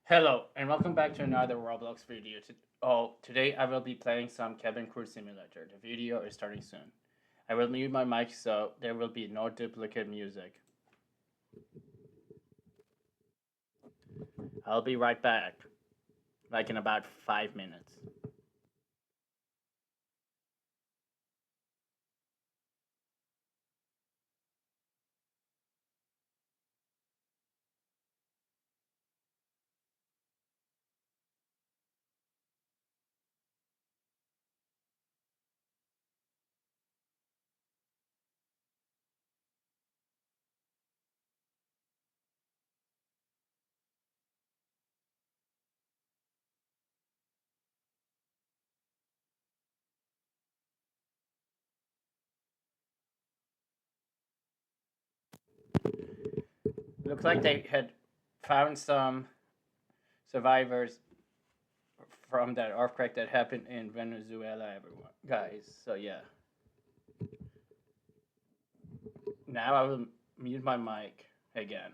Hello, and welcome back to another Roblox video. Today I will be playing some cabin crew simulator. The video is starting soon. I will mute my mic so there will be no duplicate music. I'll be right back, like in about 5 minutes. Looks like they had found some survivors from that earthquake that happened in Venezuela, everyone. Guys, so yeah. Now I will mute my mic again.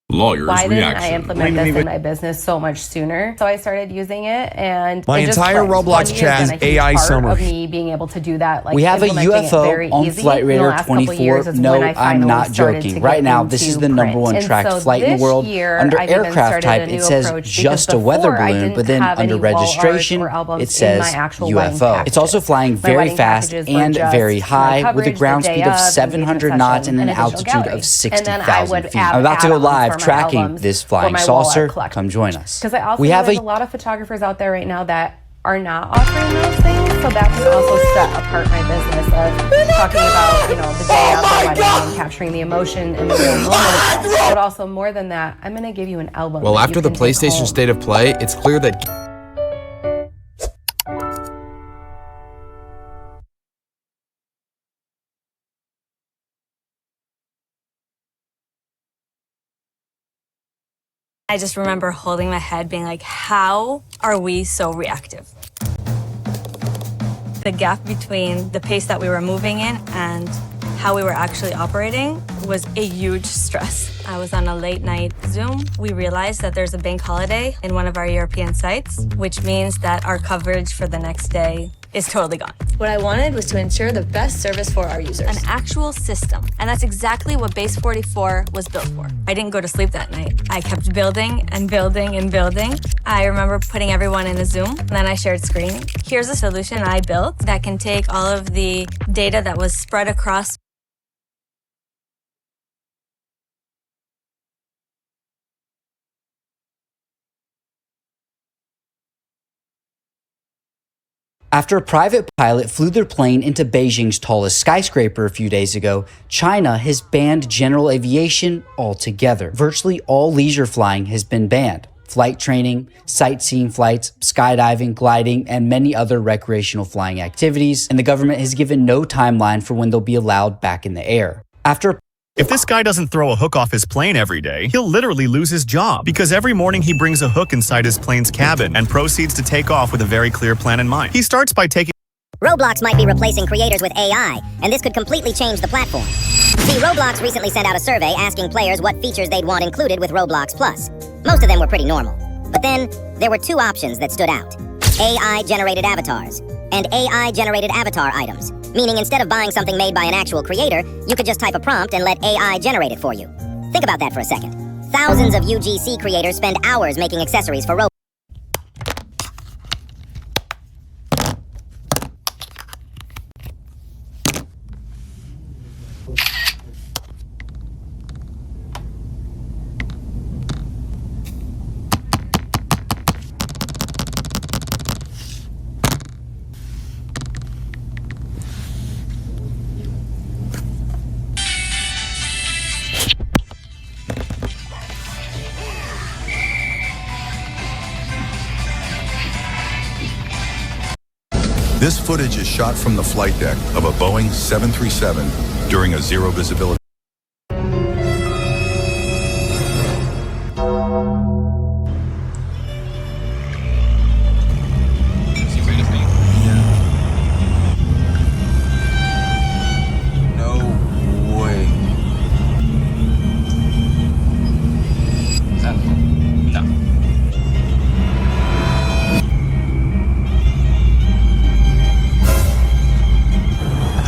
Lawyer's Why didn't reaction. I implement this in my business so much sooner? So I started using it, and My it just entire clicked. Roblox Funding chat has is been a huge AI part summary. of me being able to do that. Like We have a implementing it very UFO on easy. Flight In the Radar last couple 24. years is No, when I I'm finally not started to joking. get Right now, this into is the number one print. tracked And so flight in the this world. year, Under I've even aircraft started type, a new it says approach, just a because weather before I balloon, didn't but then have under any wall art registration, or albums it in says my actual wedding UFO. It's also packages. flying My very wedding fast packages were and just very my high with a coverage, ground the day speed of of, 700 engagement knots session, and an and a digital altitude gallery. of And then I would 60,000 feet. add I'm about to go add-ons live for my tracking albums this or flying my wall art saucer. collection. Come join us. Because I also We know have there's a lot of photographers out there right now that are not offering those things, so that can also set apart my business of talking about, the day of the wedding and capturing the emotion in the real moment. But also more than that, I'm gonna give you an album. Well, that after you the can take PlayStation home. State of Play, it's clear that I just remember holding my head being like, how are we so reactive? The gap between the pace that we were moving in and how we were actually operating was a huge stress. I was on a late night Zoom. We realized that there's a bank holiday in one of our European sites, which means that our coverage for the next day is totally gone. What I wanted was to ensure the best service for our users. An actual system. And that's exactly what Base 44 was built for. I didn't go to sleep that night. I kept building and building and building. I remember putting everyone in a Zoom, and then I shared screen. Here's a solution I built that can take all of the data that was spread across. After a private pilot flew their plane into Beijing's tallest skyscraper a few days ago, China has banned general aviation altogether. Virtually all leisure flying has been banned. Flight training, sightseeing flights, skydiving, gliding, and many other recreational flying activities, and the government has given no timeline for when they'll be allowed back in the air. If this guy doesn't throw a hook off his plane every day, he'll literally lose his job. Because every morning he brings a hook inside his plane's cabin and proceeds to take off with a very clear plan in mind. He starts by taking... Roblox might be replacing creators with AI, and this could completely change the platform. See, Roblox recently sent out a survey asking players what features they'd want included with Roblox Plus. Most of them were pretty normal. But then, there were two options that stood out. AI-generated avatars and AI-generated avatar items. Meaning instead of buying something made by an actual creator, you could just type a prompt and let AI generate it for you. Think about that for a second. Thousands of UGC creators spend hours making accessories for Roblox. This footage is shot from the flight deck of a Boeing 737 during a zero visibility. Is he afraid of me? Yeah. No way. Is that... No.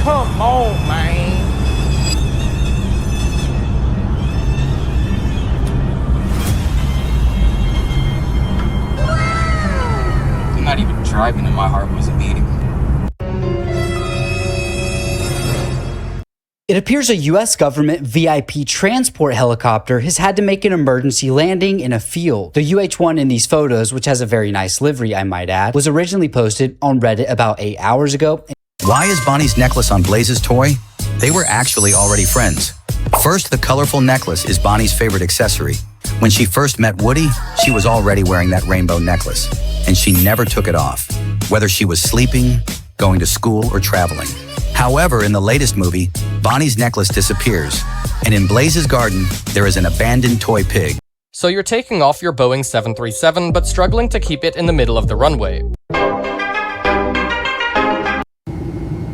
Come on, man. I'm not even driving and my heart wasn't beating. It appears a US government VIP transport helicopter has had to make an emergency landing in a field. The UH-1 in these photos, which has a very nice livery I might add, was originally posted on Reddit about 8 hours ago. Why is Bonnie's necklace on Blaze's toy? They were actually already friends. First, the colorful necklace is Bonnie's favorite accessory. When she first met Woody, she was already wearing that rainbow necklace, and she never took it off, whether she was sleeping, going to school, or traveling. However, in the latest movie, Bonnie's necklace disappears, and in Blaze's garden, there is an abandoned toy pig. So you're taking off your Boeing 737, but struggling to keep it in the middle of the runway.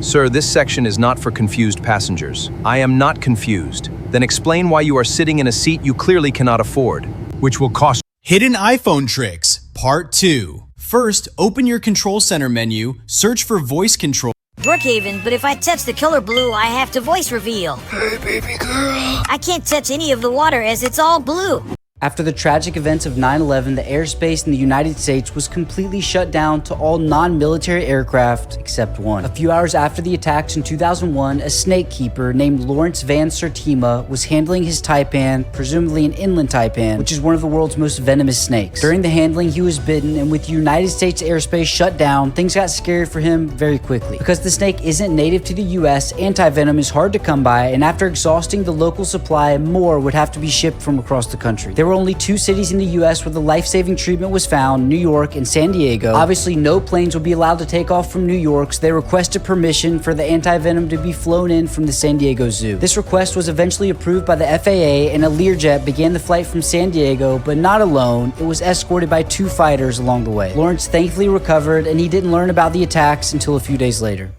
Sir, this section is not for confused passengers. I am not confused. Then explain why you are sitting in a seat you clearly cannot afford, which will cost. Hidden iPhone Tricks, Part 2. First, open your Control Center menu, search for voice control. Brookhaven, but if I touch the color blue, I have to voice reveal. Hey, baby girl. I can't touch any of the water as it's all blue. After the tragic events of 9/11, the airspace in the United States was completely shut down to all non-military aircraft except one. A few hours after the attacks in 2001, a snake keeper named Lawrence Van Sertima was handling his taipan, presumably an inland taipan, which is one of the world's most venomous snakes. During the handling, he was bitten, and with United States airspace shut down, things got scary for him very quickly. Because the snake isn't native to the US, anti-venom is hard to come by, and after exhausting the local supply, more would have to be shipped from across the country. There were only 2 cities in the US where the life-saving treatment was found, New York and San Diego. Obviously, no planes would be allowed to take off from New York, so they requested permission for the anti-venom to be flown in from the San Diego Zoo. This request was eventually approved by the FAA, and a Learjet began the flight from San Diego, but not alone. It was escorted by 2 fighters along the way. Lawrence thankfully recovered, and he didn't learn about the attacks until a few days later.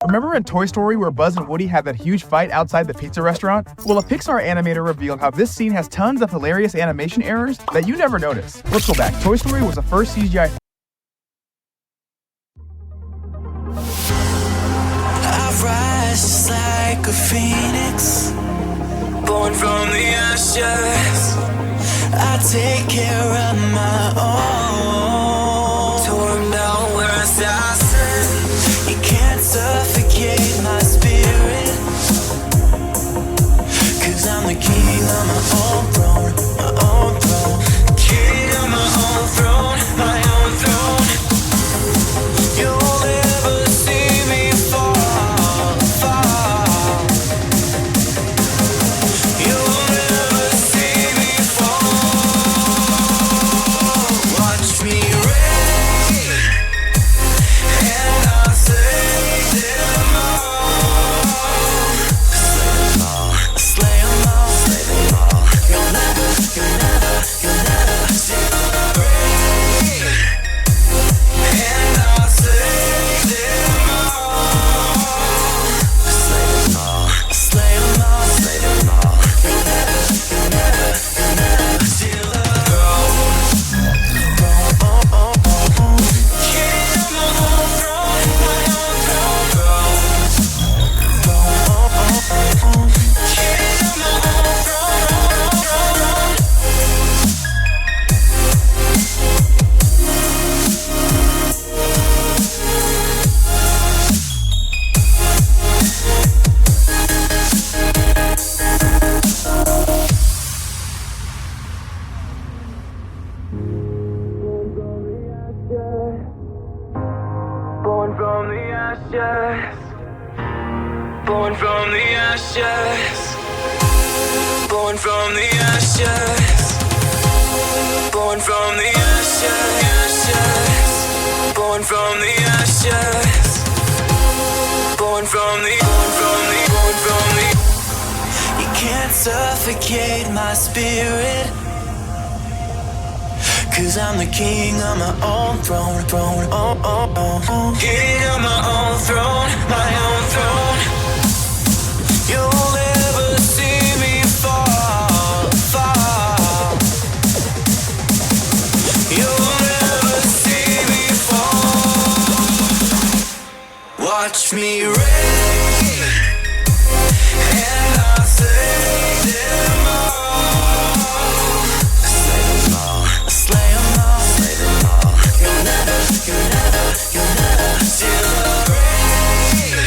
Remember in Toy Story where Buzz and Woody had that huge fight outside the pizza restaurant? Well, a Pixar animator revealed how this scene has tons of hilarious animation errors that you never notice. Let's go back. Toy Story was the first CGI. I rise just like a phoenix, born from the ashes. I take care of my own. Torn down where I stand. You can't suffocate my spirit, 'cause I'm the king of my own throne, my own throne. King of my own throne, my own throne. You'll never see me fall, fall. You'll never see me fall. Watch me reign, and I'll slay them all. Slay them all, slay them all. You'll never see me reign, and I'll slay them all. Slay them all, slay them all, slay them all. You'll never see the throne. King of my own throne, my own throne. King of my own throne. Born from the ashes. Born from the ashes. Born from the ashes. Born from the ashes. Born from the ashes. Born from the. You can't suffocate my spirit, 'cause I'm the king of my own throne, throne, oh, oh, oh, oh. King of my own throne, my own throne. You'll never see me fall, fall. You'll never see me fall. Watch me reign, and I'll slay them all. Slay them all, slay them all, slay them all. You'll never see the rain,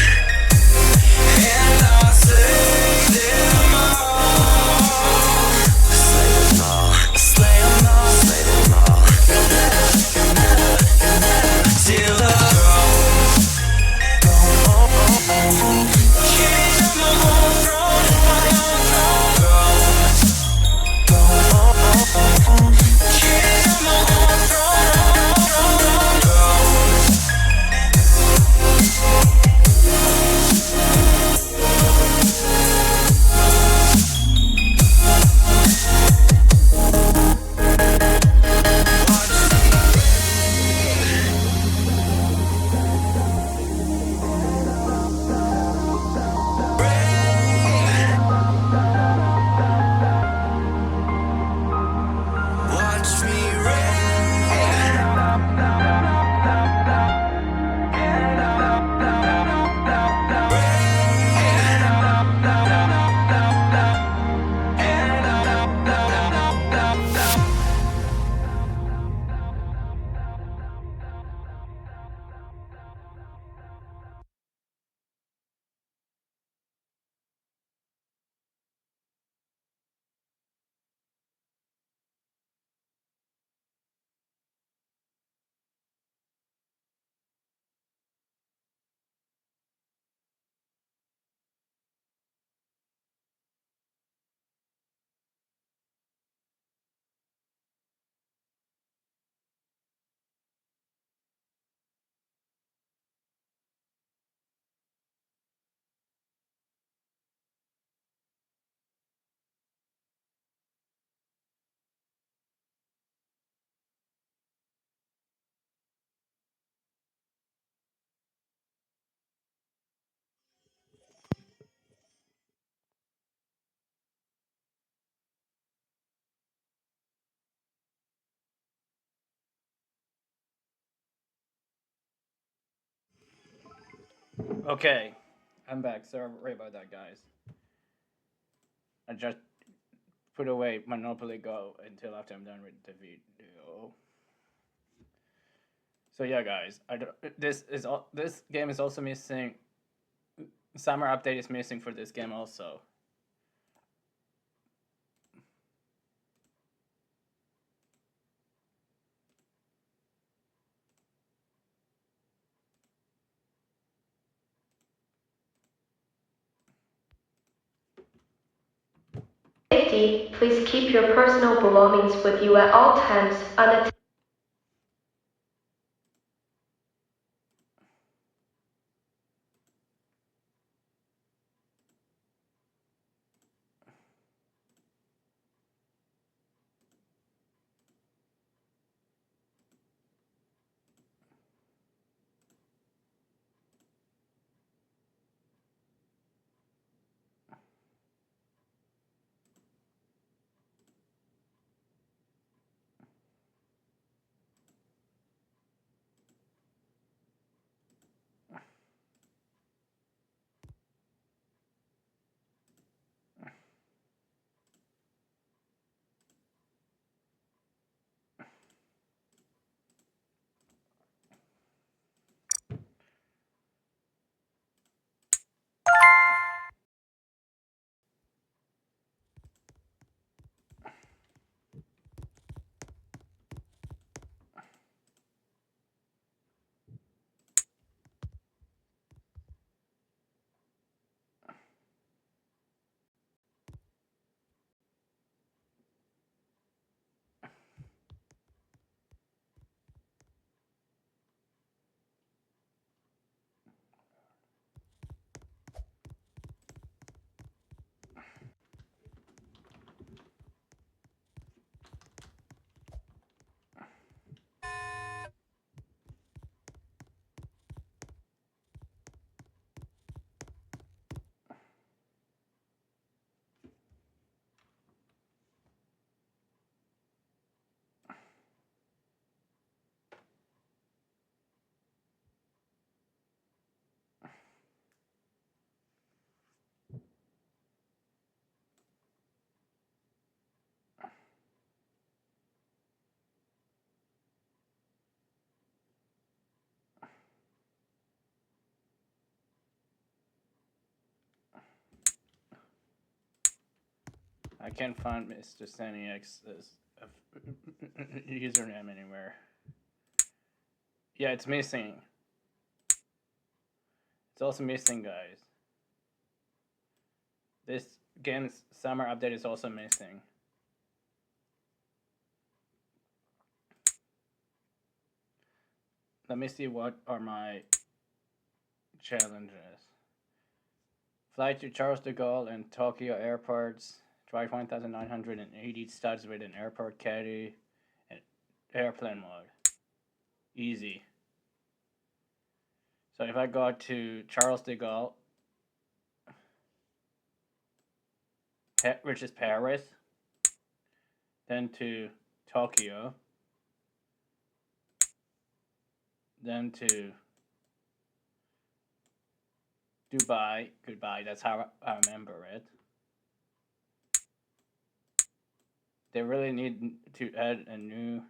Okay, I'm back. Sorry about that, guys. I just put away Monopoly Go until after I'm done with the video. So yeah, guys, this game is also missing. Summer update is missing for this game also. Safety, please keep your personal belongings with you at all times. I can't find Mr. Sanix's username anywhere. Yeah, it's missing. It's also missing, guys. This game's summer update is also missing. Let me see what are my challenges. Fly to Charles de Gaulle and Tokyo airports. Drive 1,980 studs with an airport caddy and airplane mode. Easy. So if I go to Charles de Gaulle, which is Paris, then to Tokyo, then to Dubai, goodbye, that's how I remember it. They really need to add a new,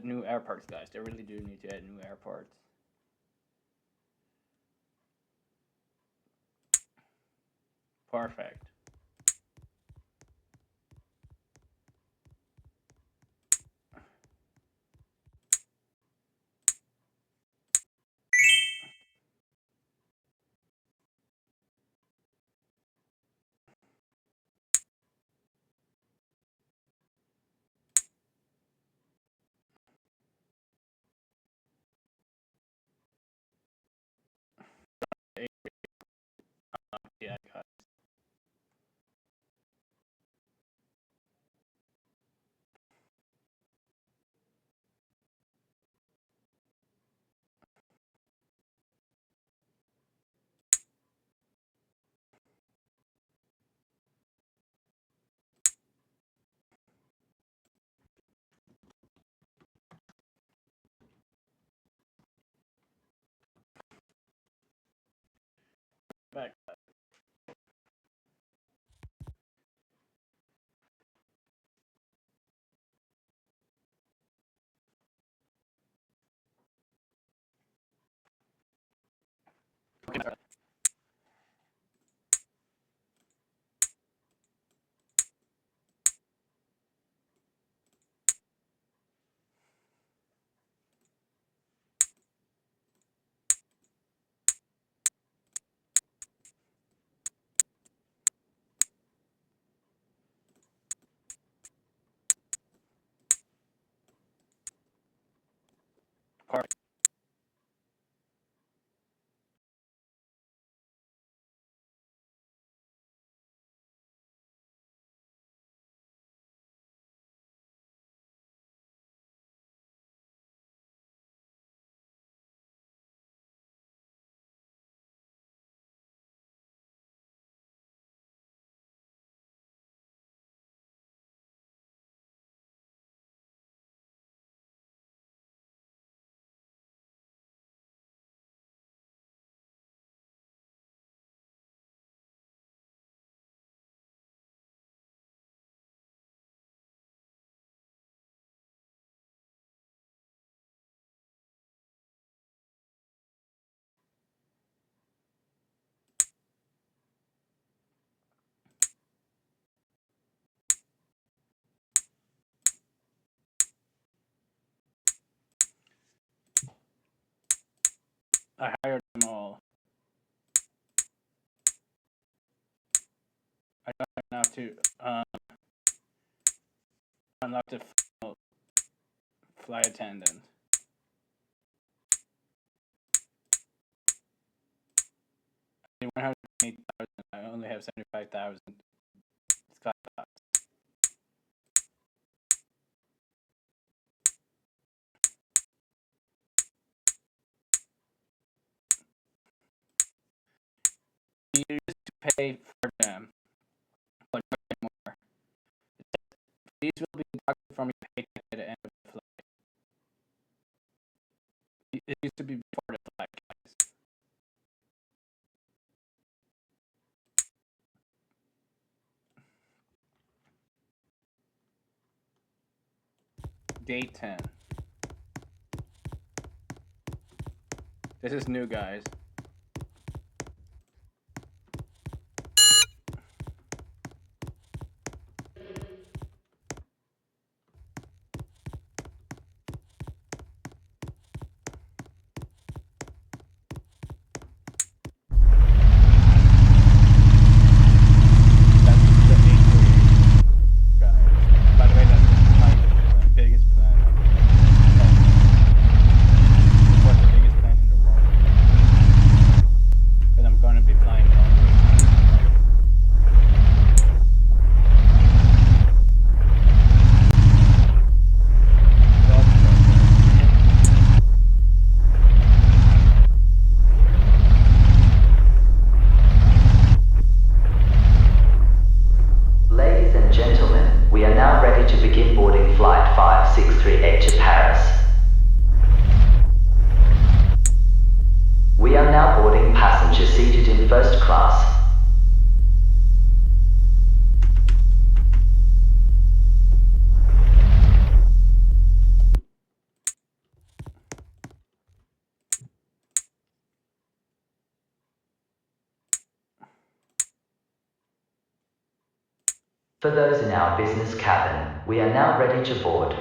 new airports, guys. They really do need to add new airports. Perfect. Yeah, guys. I hired them all. I don't have enough to unlock the final flight attendant. I need 108,000. I only have 75,000. Skybox. You used to pay for them, but not anymore. These will be deducted from your paycheck at the end of the flight. It used to be before the flight, guys. Gate 10. This is new, guys. For those in our business cabin, we are now ready to board.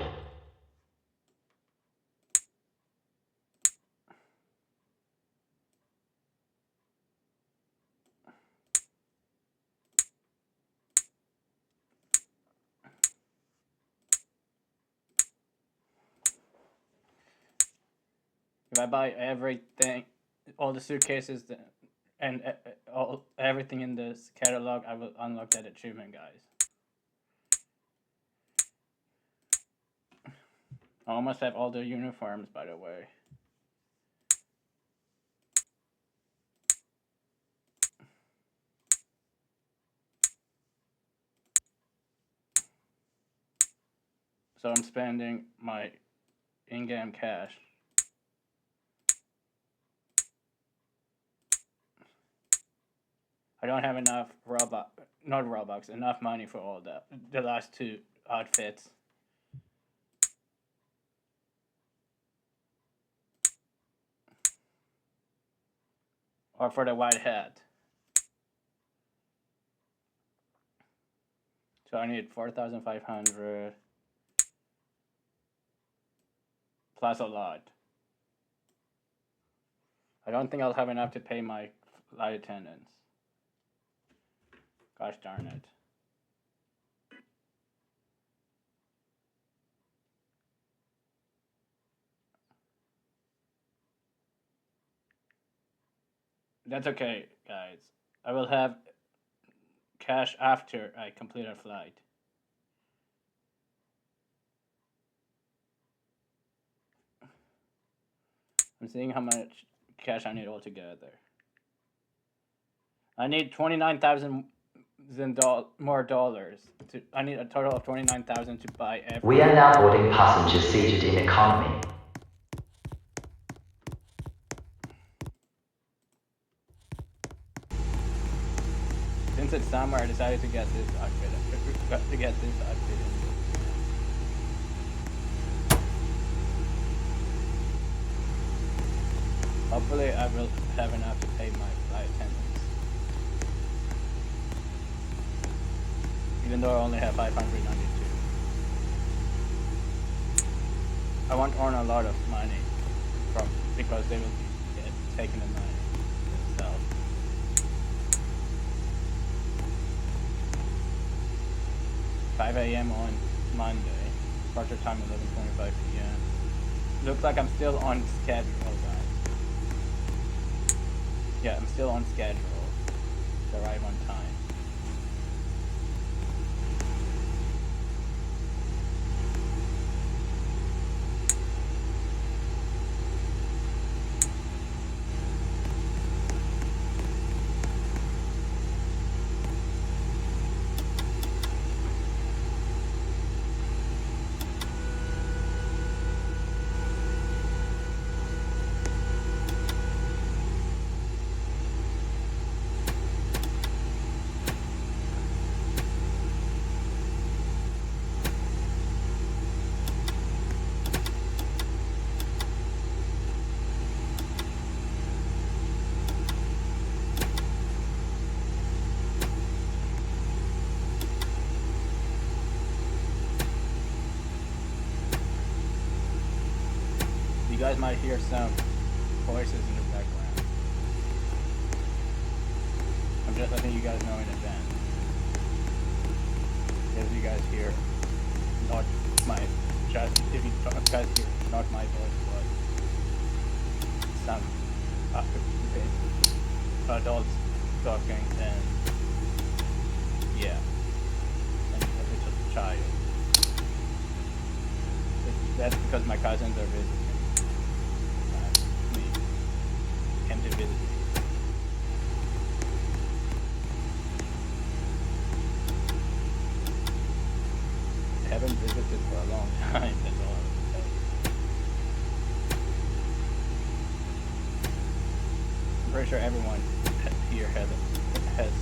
If I buy everything, all the suitcases, and everything in this catalog, I will unlock that achievement, guys. I almost have all the uniforms, by the way. So I'm spending my in-game cash. I don't have enough enough money for all the last two outfits. Or for the white hat. So I need 4,500 plus a lot. I don't think I'll have enough to pay my flight attendants. Gosh darn it. That's okay, guys. I will have cash after I complete a flight. I'm seeing how much cash I need altogether. I need 29,000 more dollars. I need a total of 29,000 to buy everything. We are now boarding passengers seated in economy. Since it's summer, I decided to get this outfit. Hopefully, I will have enough to pay my flight attendants. Even though I only have 592. I won't earn a lot of money because they will be taking the money themselves. $5 a.m. on Monday. Departure time 11:25 p.m. Looks like I'm still on schedule, guys. Yeah, I'm still on schedule to arrive on time. You guys might hear some voices in the background. I'm just letting you guys know in advance. If you guys hear not my if you guys hear not my voice, but some adults talking, then yeah, and a little child. That's because my cousins are visiting. Came to visit me. I haven't visited for a long time, that's all I would say. I'm pretty sure everyone here has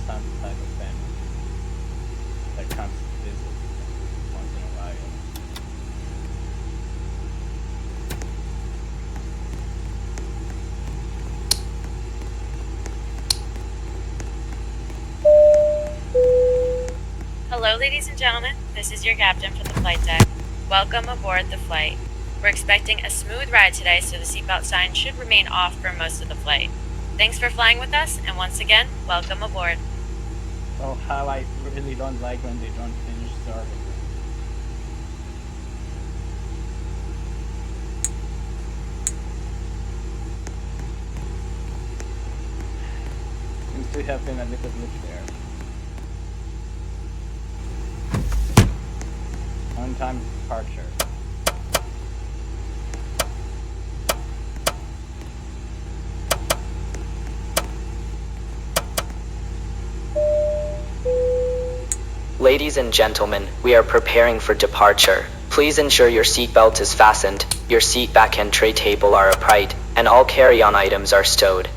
some type of family that comes to visit once in a while. Hello, ladies and gentlemen. This is your captain for the flight deck. Welcome aboard the flight. We're expecting a smooth ride today, so the seatbelt sign should remain off for most of the flight. Thanks for flying with us, and once again, welcome aboard. Oh, how I really don't like when they don't finish serving. Seems to have been a little glitch there. On-time departure. Ladies and gentlemen, we are preparing for departure. Please ensure your seatbelt is fastened, your seat back and tray table are upright, and all carry-on items are stowed.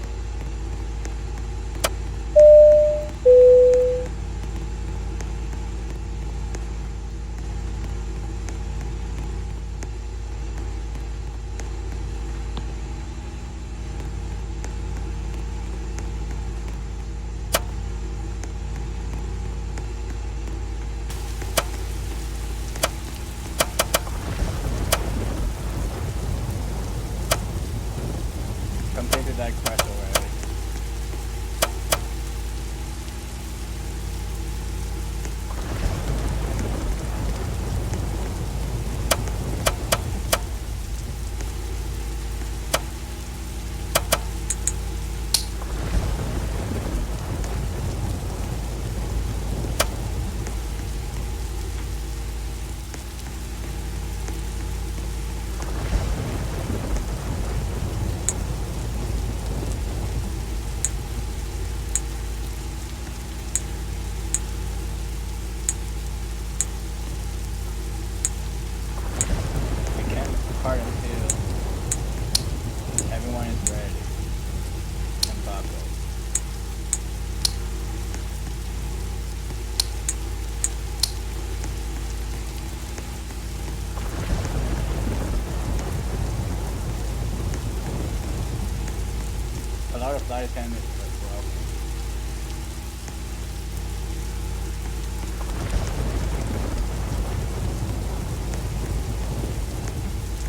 flight attendants as well.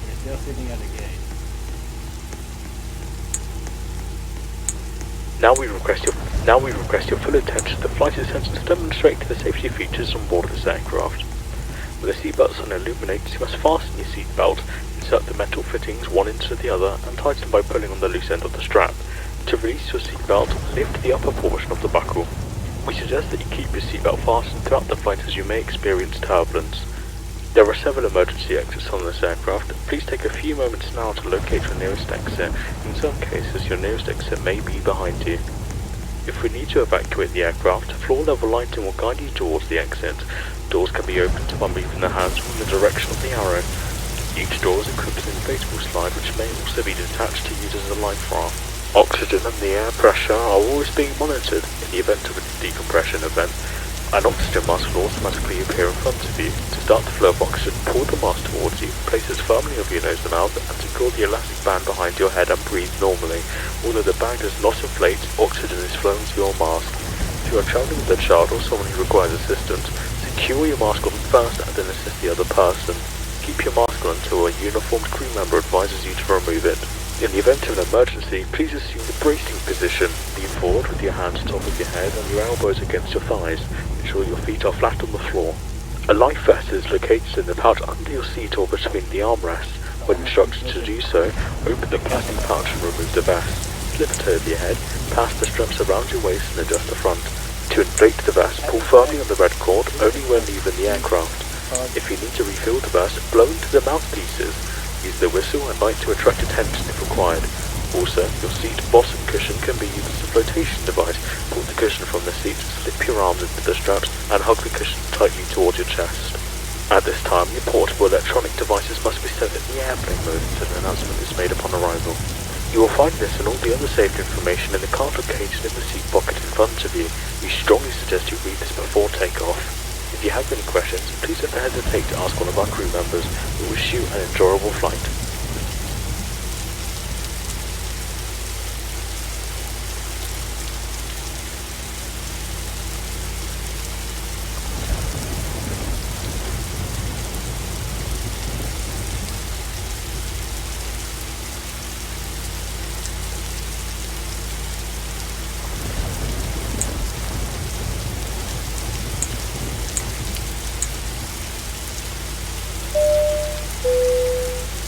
We're still sitting at the gate. Now we request your full attention to the flight attendants to demonstrate the safety features on board this aircraft. With the seatbelt sign illuminates, you must fasten your seatbelt, insert the metal fittings one into the other, and tighten by pulling on the loose end of the strap. To release your seatbelt, lift the upper portion of the buckle. We suggest that you keep your seatbelt fastened throughout the flight as you may experience turbulence. There are several emergency exits on this aircraft. Please take a few moments now to locate your nearest exit. In some cases, your nearest exit may be behind you. If we need to evacuate the aircraft, floor level lighting will guide you towards the exit. Doors can be opened by moving the hands in the direction of the arrow. Each door is equipped with an inflatable slide which may also be detached to use as a life raft. Oxygen and the air pressure are always being monitored. In the event of a decompression event, an oxygen mask will automatically appear in front of you. To start the flow of oxygen, pull the mask towards you, place it firmly over your nose and mouth, and secure the elastic band behind your head and breathe normally. Although the bag does not inflate, oxygen is flowing to your mask. If you are travelling with a child or someone who requires assistance, secure your mask on first and then assist the other person. Keep your mask on until a uniformed crew member advises you to remove it. In the event of an emergency, please assume the bracing position. Lean forward with your hands on top of your head and your elbows against your thighs. Ensure your feet are flat on the floor. A life vest is located in the pouch under your seat or between the armrests. When instructed to do so, open the plastic pouch and remove the vest. Slip it over your head, pass the straps around your waist and adjust the front. To inflate the vest, pull firmly on the red cord only when leaving the aircraft. If you need to refill the vest, blow into the mouthpieces. Use the whistle and light to attract attention if required. Also, your seat bottom cushion can be used as a flotation device. Pull the cushion from the seat, slip your arms into the straps, and hug the cushion tightly towards your chest. At this time, your portable electronic devices must be set in the airplane mode until an announcement is made upon arrival. You will find this and all the other safety information in the card located in the seat pocket in front of you. We strongly suggest you read this before takeoff. If you have any questions, please don't hesitate to ask one of our crew members. We wish you an enjoyable flight.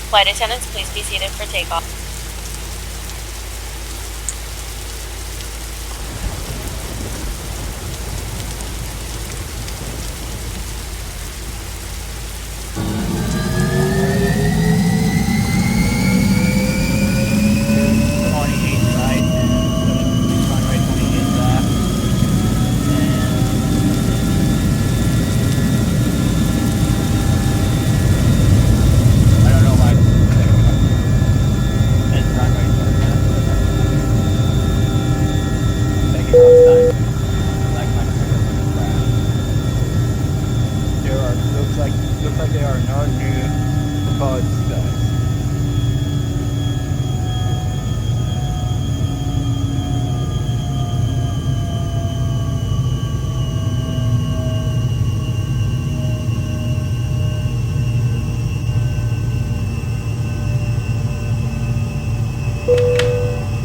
Flight attendants, please be seated for takeoff. Looks like there are no new proposed studies.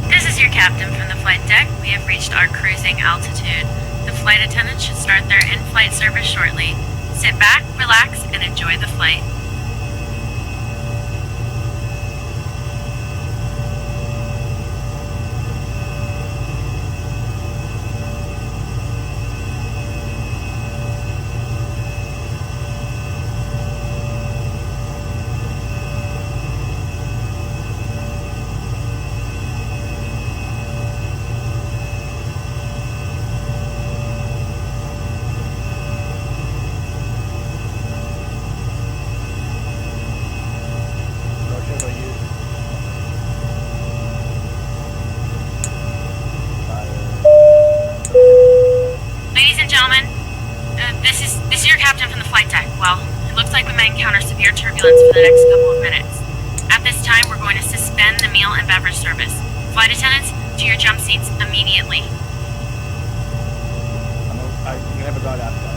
This is your captain from the flight deck. We have reached our cruising altitude. The flight attendants should start their in-flight service shortly. Sit back, relax, and enjoy the flight. Gentlemen, this is your captain from the flight deck. Well, it looks like we might encounter severe turbulence for the next couple of minutes. At this time, we're going to suspend the meal and beverage service. Flight attendants, to your jump seats immediately. You have a guard after.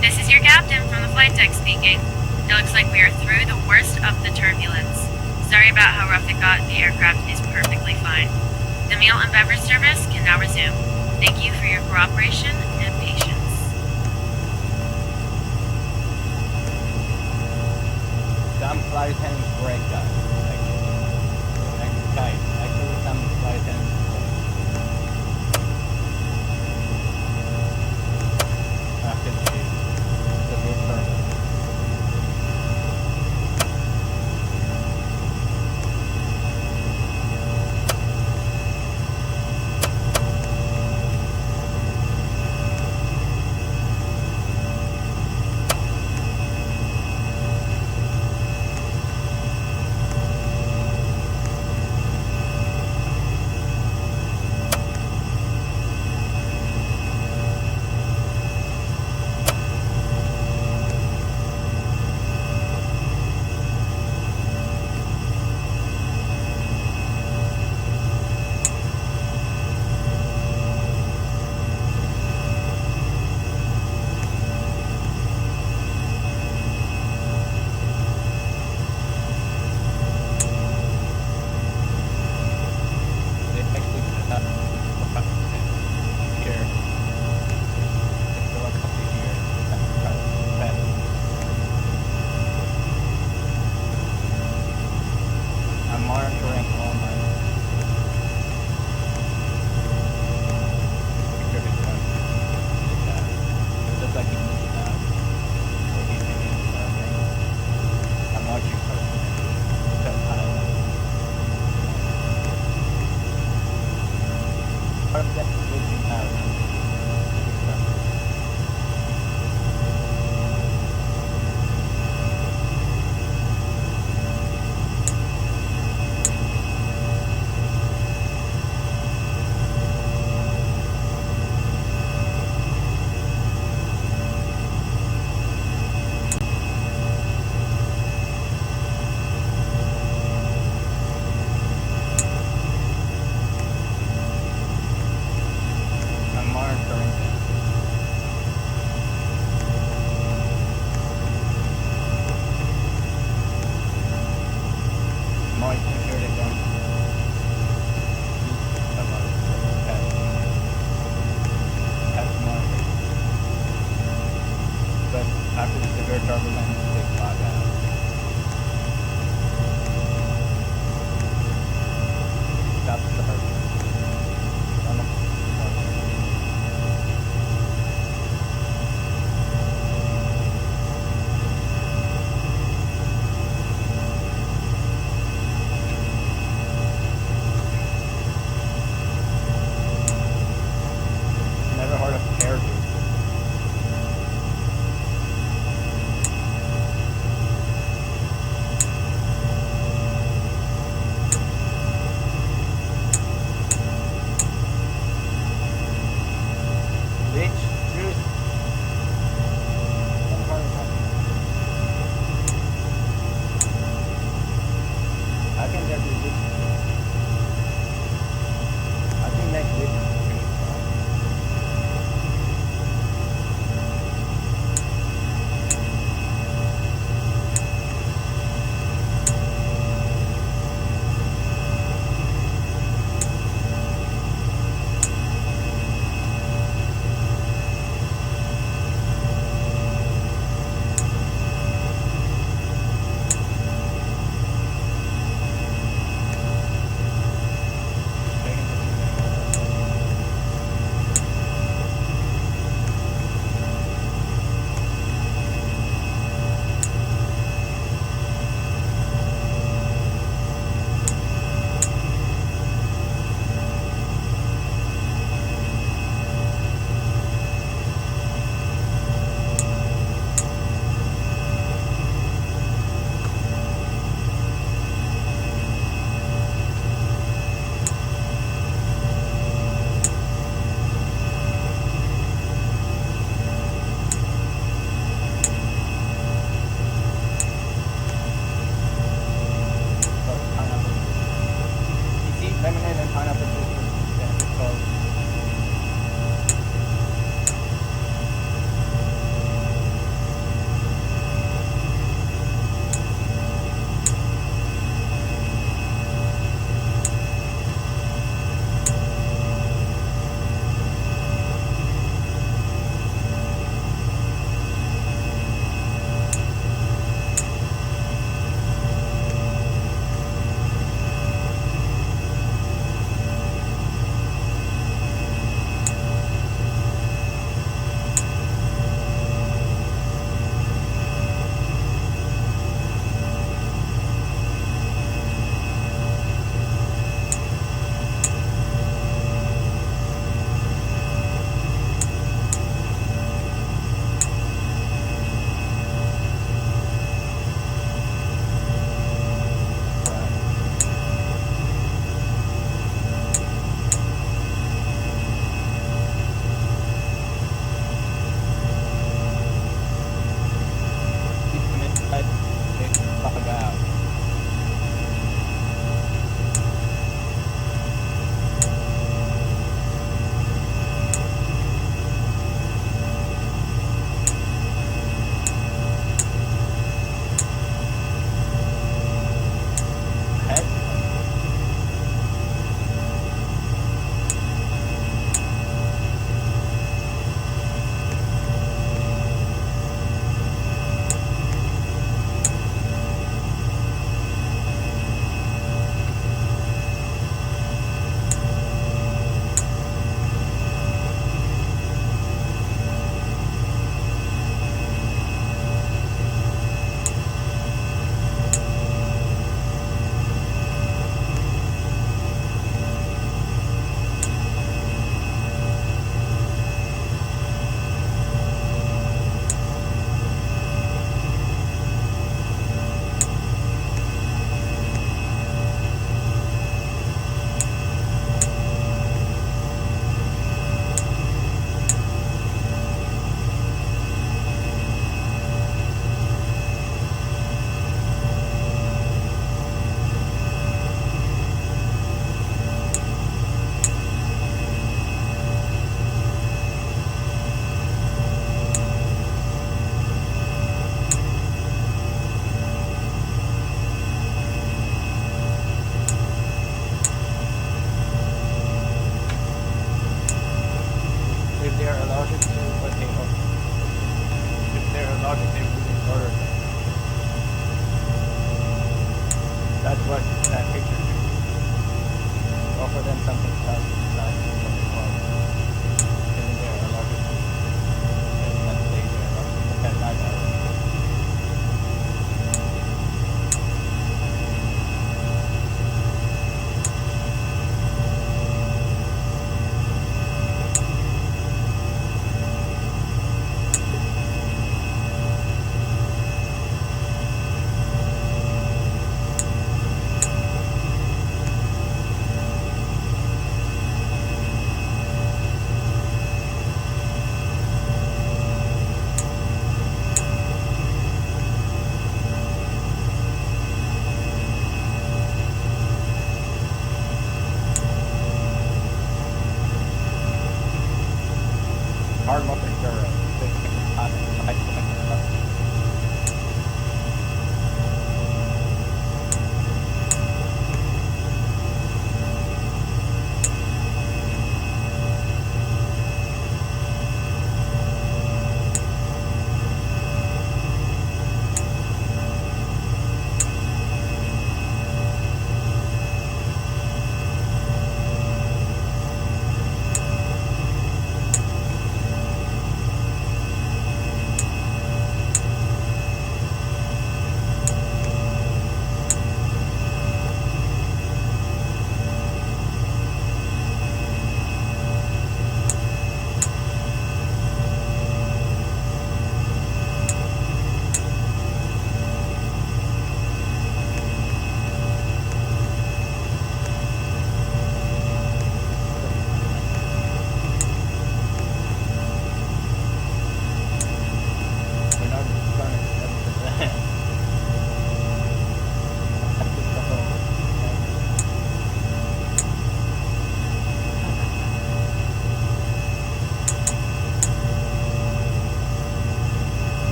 This is your captain from the flight deck speaking. It looks like we are through the worst of the turbulence. Sorry about how rough it got. The aircraft is perfectly fine. The meal and beverage service can now resume. Thank you for your cooperation and patience. Some flight attendants break, guys. Actually, some flight attendants break. After the severe turbulence.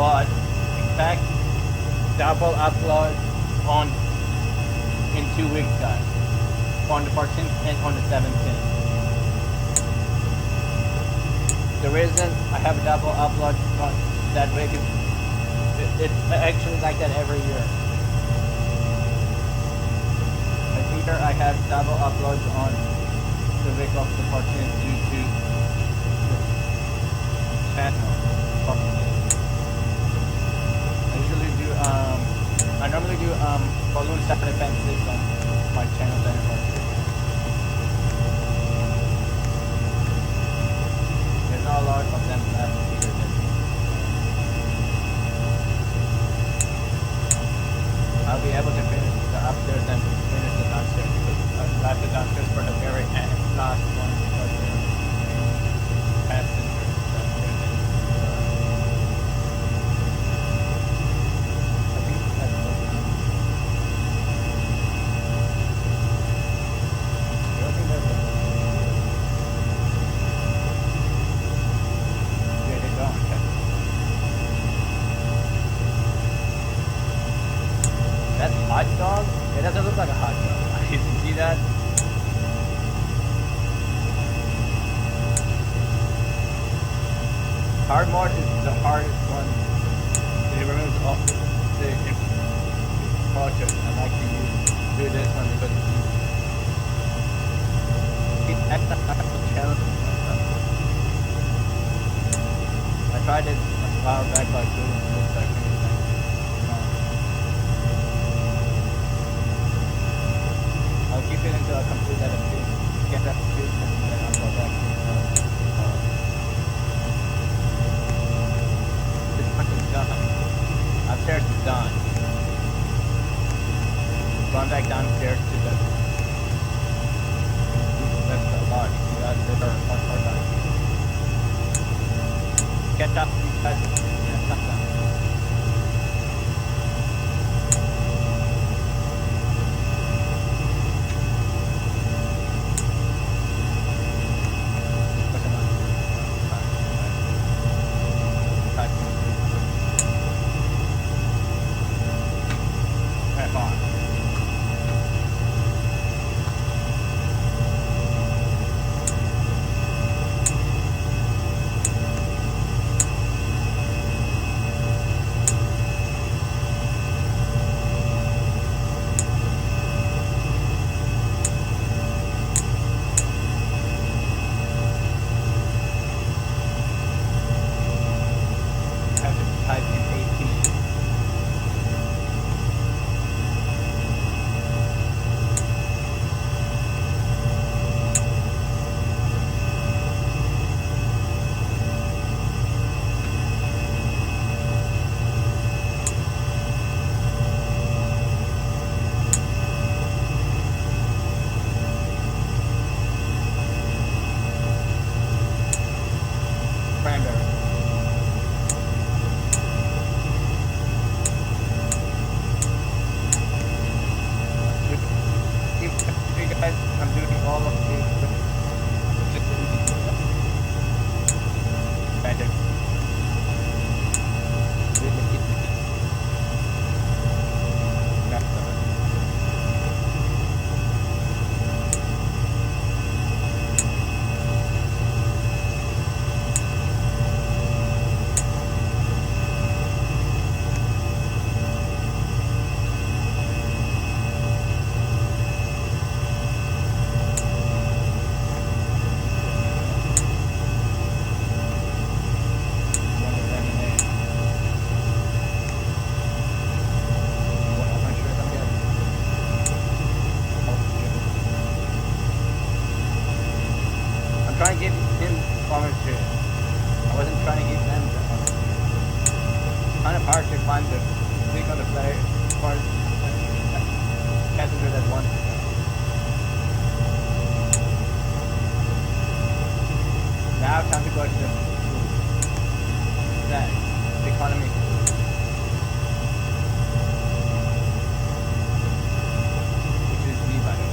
but expect double upload in 2 weeks, guys. On the 14th and on the 17th. The reason I have a double upload on that week is it's actually like that every year. Every year I have double uploads on the week of the 14th due to the channel. I normally do balloon separate fences on my channel's anniversary. There's not a lot of them left here. I'll be able to finish the upstairs and finish the downstairs because I left the downstairs for the very end, last one because there are passengers downstairs. Hot dog? It doesn't look like a hot dog. You see that? Hard mode is the hardest one. It removes all the cultures. I like to do this one because it's challenge. I tried it a while back, but it looks like I'll keep it until I complete that get that achievement, and then I'll go back to this fucking done. Upstairs is done. Run back downstairs to the that's the lodge. You see that? There are one more down here. Get up, you guys. Yeah, it's not done. trying to give him volunteer. I wasn't trying to give them the volunteer. Kind of hard to find the click on the player for passenger that wants to go. Now time to go to the economy. Which is me, by the way.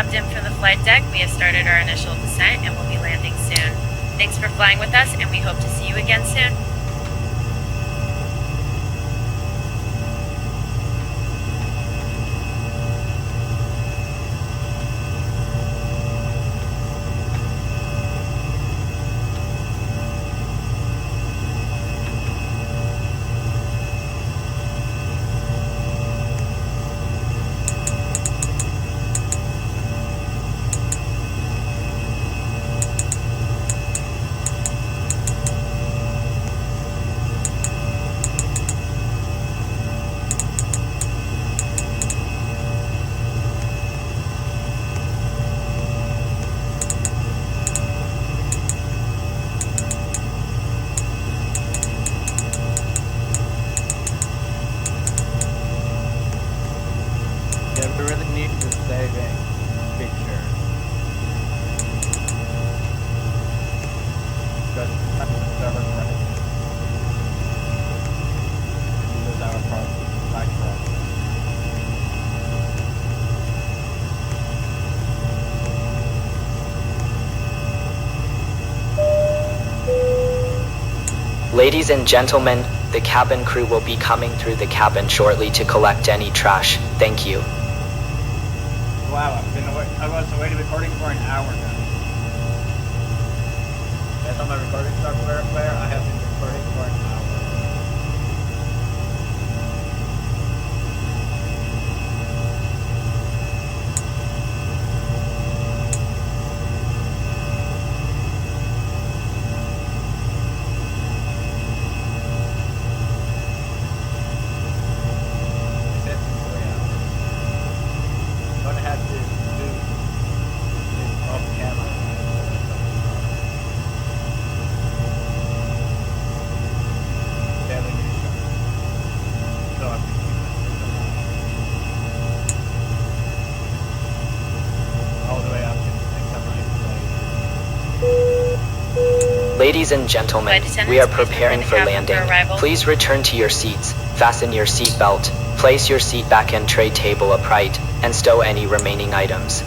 Captain from the flight deck. We have started our initial descent and will be landing soon. Thanks for flying with us, and we hope to see you again soon. Ladies and gentlemen, the cabin crew will be coming through the cabin shortly to collect any trash. Thank you. Wow, I was away recording for an hour now. That's on my recording software player. I have been recording for an hour. Ladies and gentlemen, we are preparing for landing. Please return to your seats, fasten your seat belt, place your seat back and tray table upright, and stow any remaining items.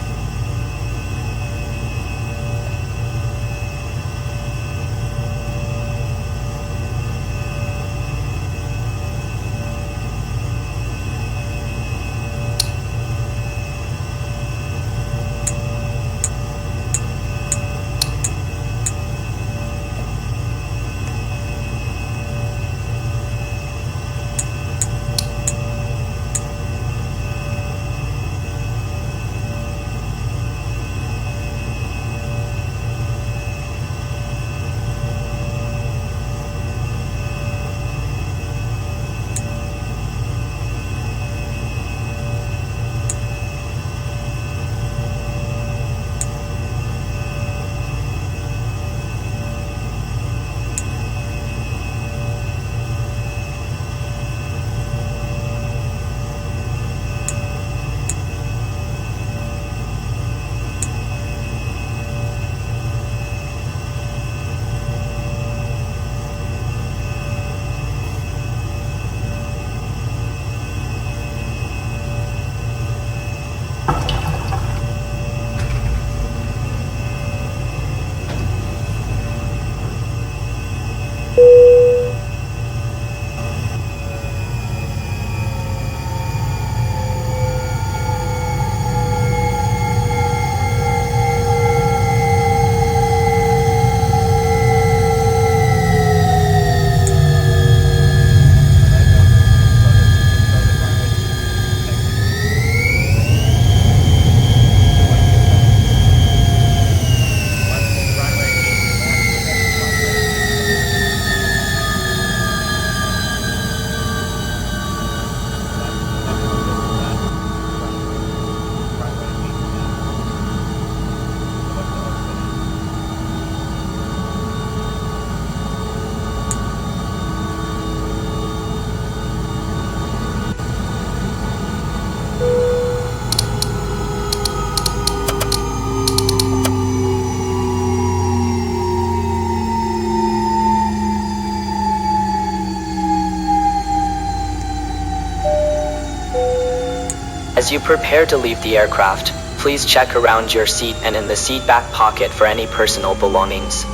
As you prepare to leave the aircraft, Please check around your seat and in the seat back pocket for any personal belongings.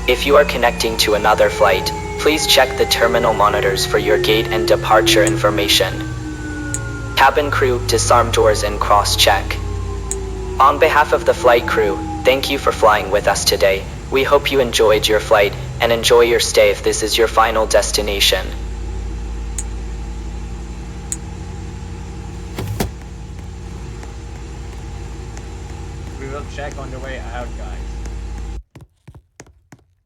If you are connecting to another flight, please check the terminal monitors for your gate and departure information. Cabin crew, disarm doors and cross-check. On behalf of the flight crew, thank you for flying with us today. We hope you enjoyed your flight and enjoy your stay if this is your final destination. We will check on the way out, guys.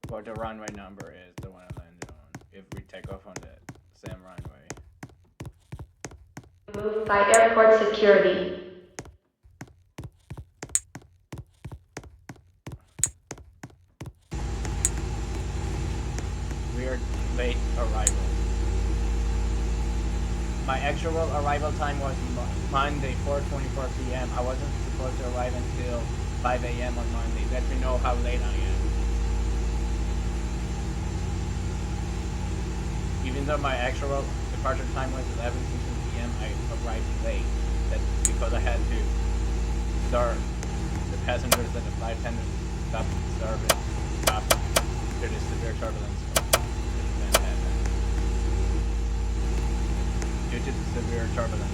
What the runway number is, the one I landed on, if we take off on that same runway. Move by airport security. We are late arrival. My actual arrival time was Monday, 4:24 p.m. I wasn't supposed to arrive until 5 a.m. on Monday. Let me know how late I am. Even though my actual departure time was 11:15 p.m., I arrived late. That's because I had to start the passengers that the flight attendants stopped serving after the severe turbulence. Due to the severe turbulence.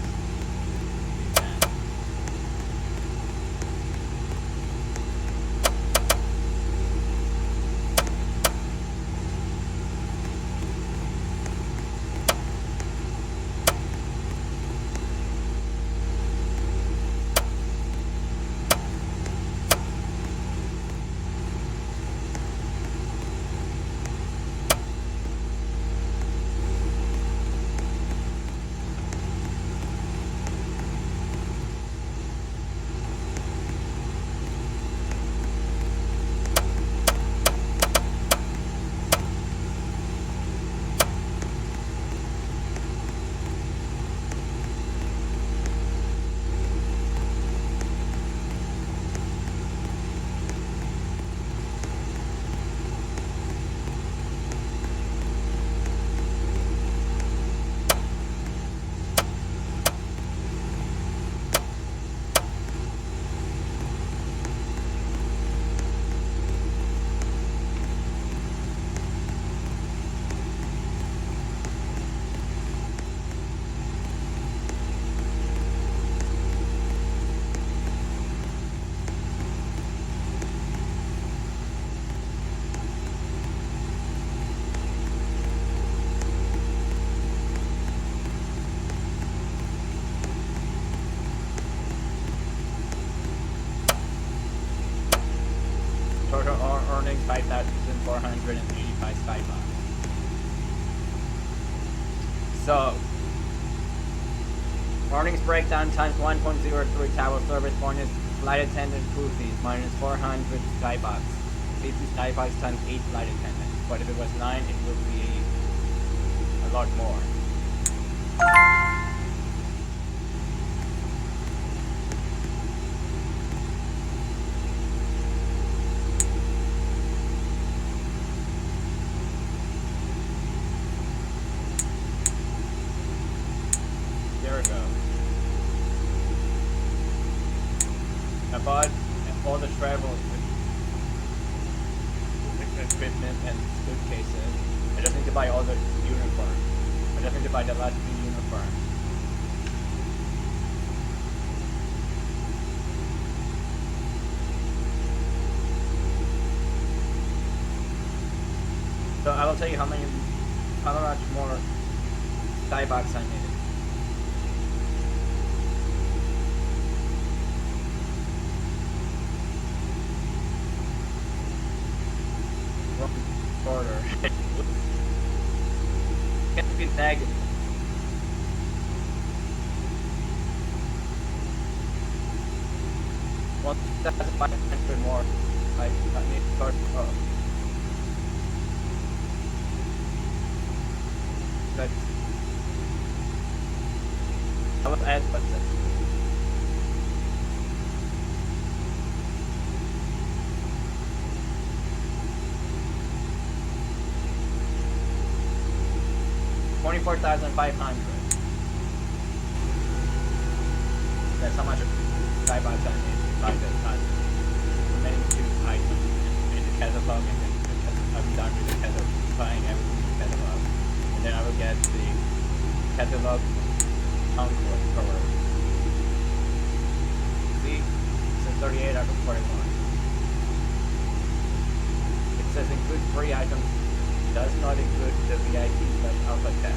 Total earnings 5,485 skybox. So, earnings breakdown times 1.03 tower service bonus, flight attendant crew fees minus 400 skybox. 50 skybox times 8 flight attendants. But if it was 9, it would be a lot more. There we go. I bought all the travel equipment and suitcases. I just need to buy all the uniforms. I just need to buy the last 2 uniforms. So I will tell you how much more skybox I needed. Order. Can't be negative. Well, that's 500 more. I need to start. Good. I will add what's that? $24,500. That's how much skybox I need to buy the remaining 2 items in the catalog, and then I'm done with the catalog, buying everything in the catalog. And then I will get the catalog concord cover. See? It's a 38 out of 41. It says include free items, does not include the VIP/alpha tag.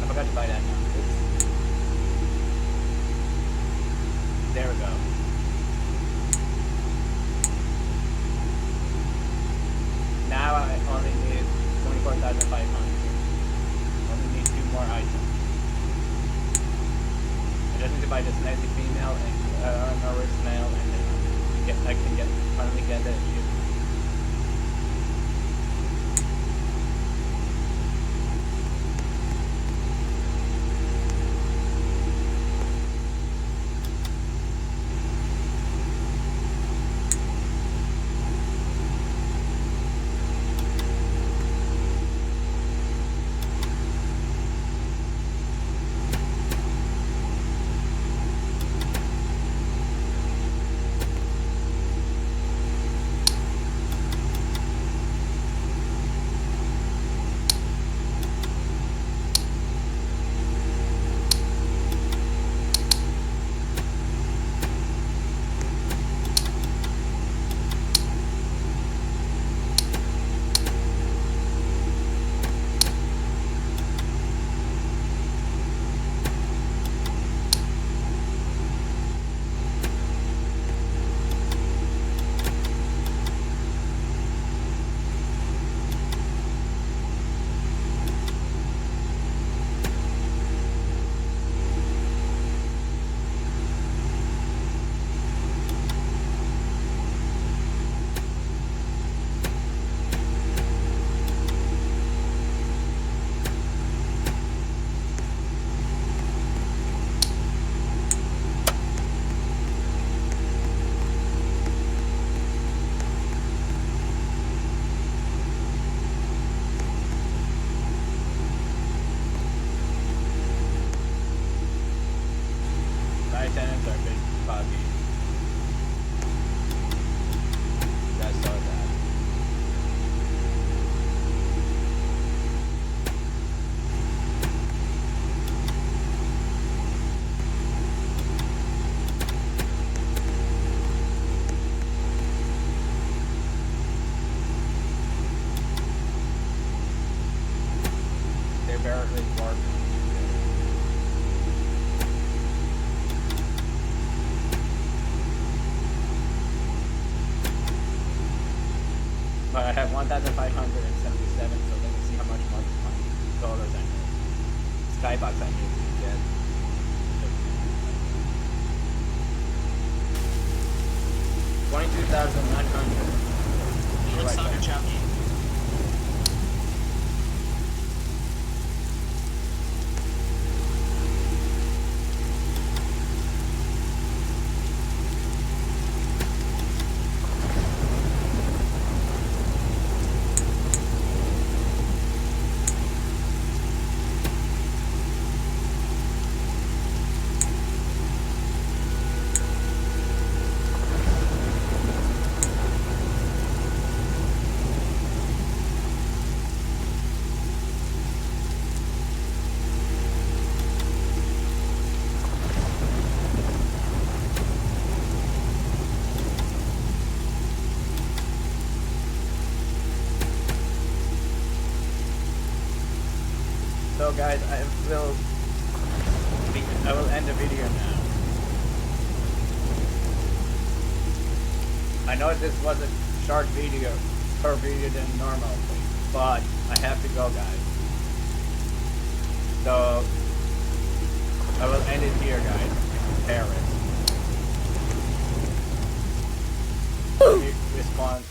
I forgot to buy that now. Oops. There we go. Now I only need 24,500. Only need 2 more items. I just need to buy this nasty female and Norris male, and then I can finally get that ship. Tenants are big foggy. You guys saw that. They're barely working. But I have 1,577, so let me see how much more dollars I need. Skybox I need to get. 22,900. Right there. So guys, I will end the video now. I know this was a short video, shorter video than normal, but I have to go, guys. So I will end it here, guys. Paris. Let me respawn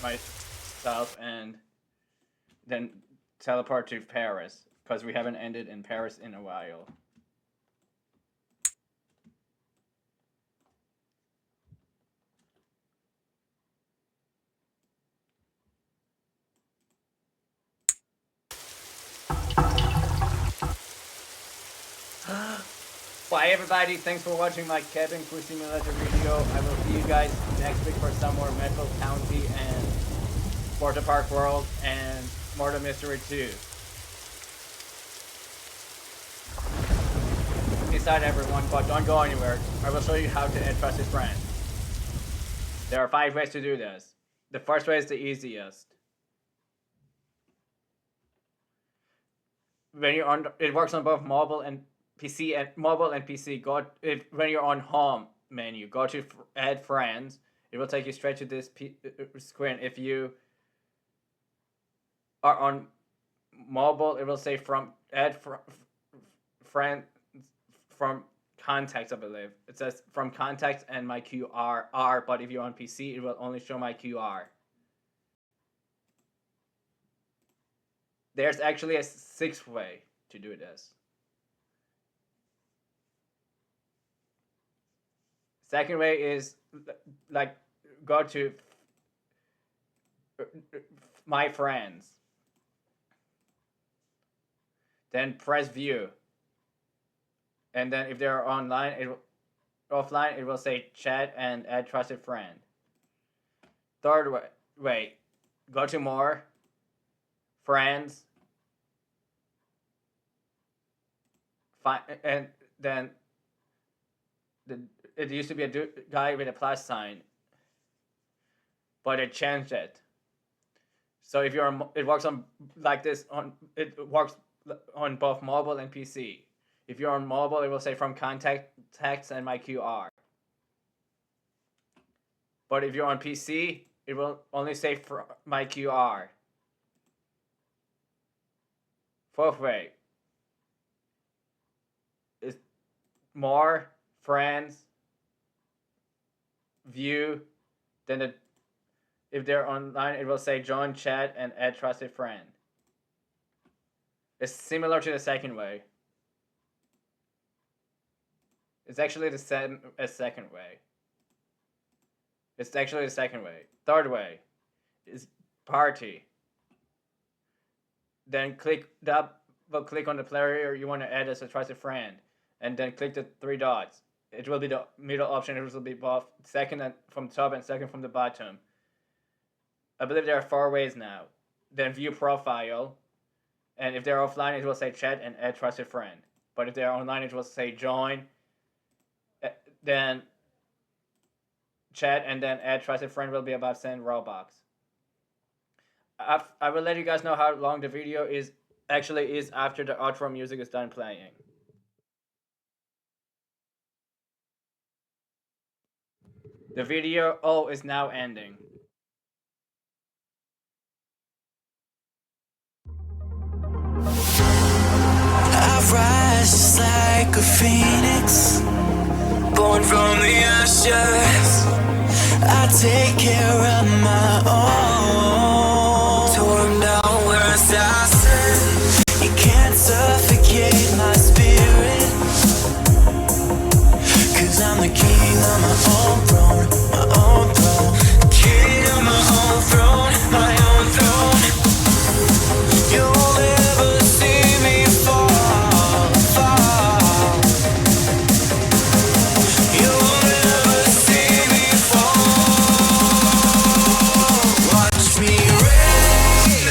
myself and then teleport to Paris, because we haven't ended in Paris in a while. Bye everybody, thanks for watching my cabin crew simulator video. I will see you guys next week for some more Metal County and Water Park World and Murder Mystery 2. Peace out everyone, but don't go anywhere. I will show you how to add trusted friends. There are 5 ways to do this. The first way is the easiest. When you're on, it works on both mobile and PC when you're on home menu, go to add friends. It will take you straight to this screen. If you are on mobile, it will say from add friend from contacts, I believe. It says from contacts and my QR, but if you're on PC, it will only show my QR. There's actually a 6th way to do this. Second way is like go to my friends. Then press view. And then if they're online, offline, it will say chat and add trusted friend. Third way, go to more, friends, and then it used to be a guy with a plus sign, but it changed it. So if you're on, it works on like this it works on both mobile and PC. If you're on mobile, it will say from contacts and my QR. But if you're on PC, it will only say for my QR. Fourth way is more, friends, view, then if they're online, it will say join chat and add trusted friend. It's similar to the second way. It's actually the same as second way. It's actually the second way. Third way is party. Then double click on the player you want to add as a trusted friend, and then click the 3 dots. It will be the middle option. It will be both second from top and second from the bottom. I believe there are 4 ways now. Then view profile, and if they're offline, it will say chat and add trusted friend. But if they're online, it will say join, then chat, and then add trusted friend will be about send Robux. I will let you guys know how long the video is after the outro music is done playing. The video is now ending. I rise just like a phoenix, born from the ashes. I take care of my own. Torn down where I stand. You can't suffocate my spirit, 'cause I'm the king of my own throne, my own throne. King of my own throne, my own throne. You'll never see me fall, fall. You'll never see me fall. Watch me reign,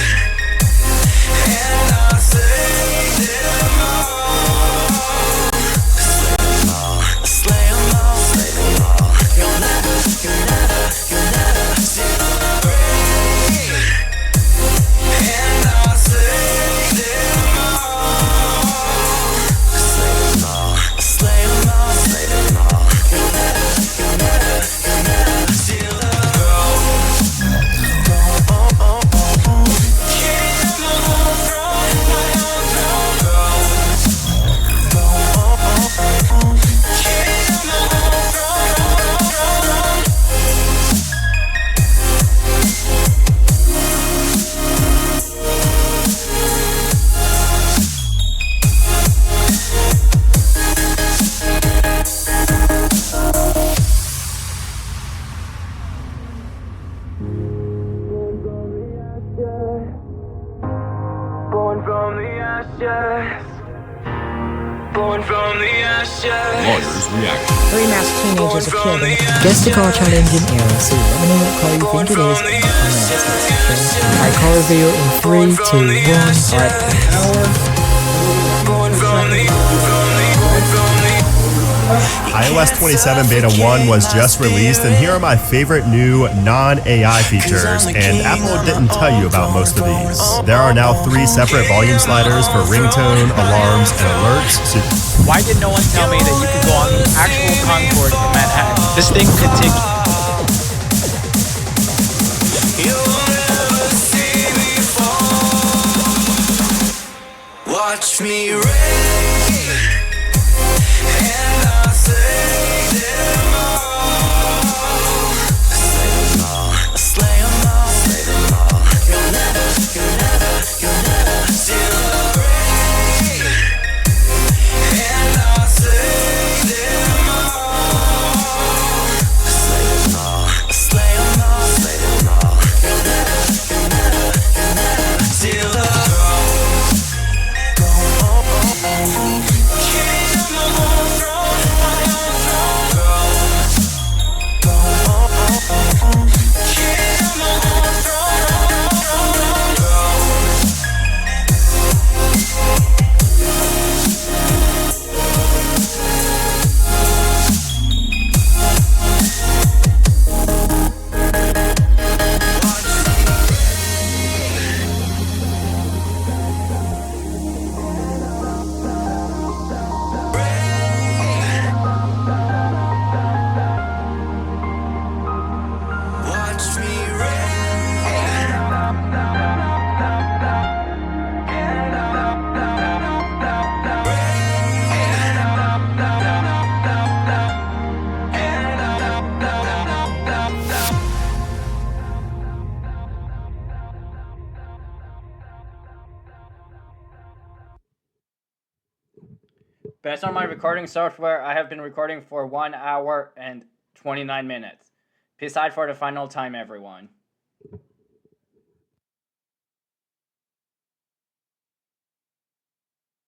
and I'll slay them all. Slay them all, slay them all. You'll never see my reign, and I'll slay them all. Slay them all, slay them all, slay them all. You'll never see the king of my own throne, my own throne. King of my own throne. Born from the ashes, Born from the ashes. Lawyer's reaction. Three masked teenagers appear to guess the car challenge in era. So let me know what car you think it is in the comment section. Alright, car reveal in 3, 2, 1. Alright. iOS 27 Beta 1 was just released, and here are my favorite new non-AI features, and Apple didn't tell you about most of these. There are now 3 separate volume sliders for ringtone, alarms, and alerts. Why did no one tell me that you could go on the actual Concorde in Manhattan? This thing could take... Watch me rain, and I'll slay them all. Slay them all, slay them all. You'll never steal a rain, and I'll slay them all. Slay them all, slay them all, slay them all. You'll never steal a rain. Based on my recording software, I have been recording for 1 hour and 29 minutes. Peace out for the final time, everyone.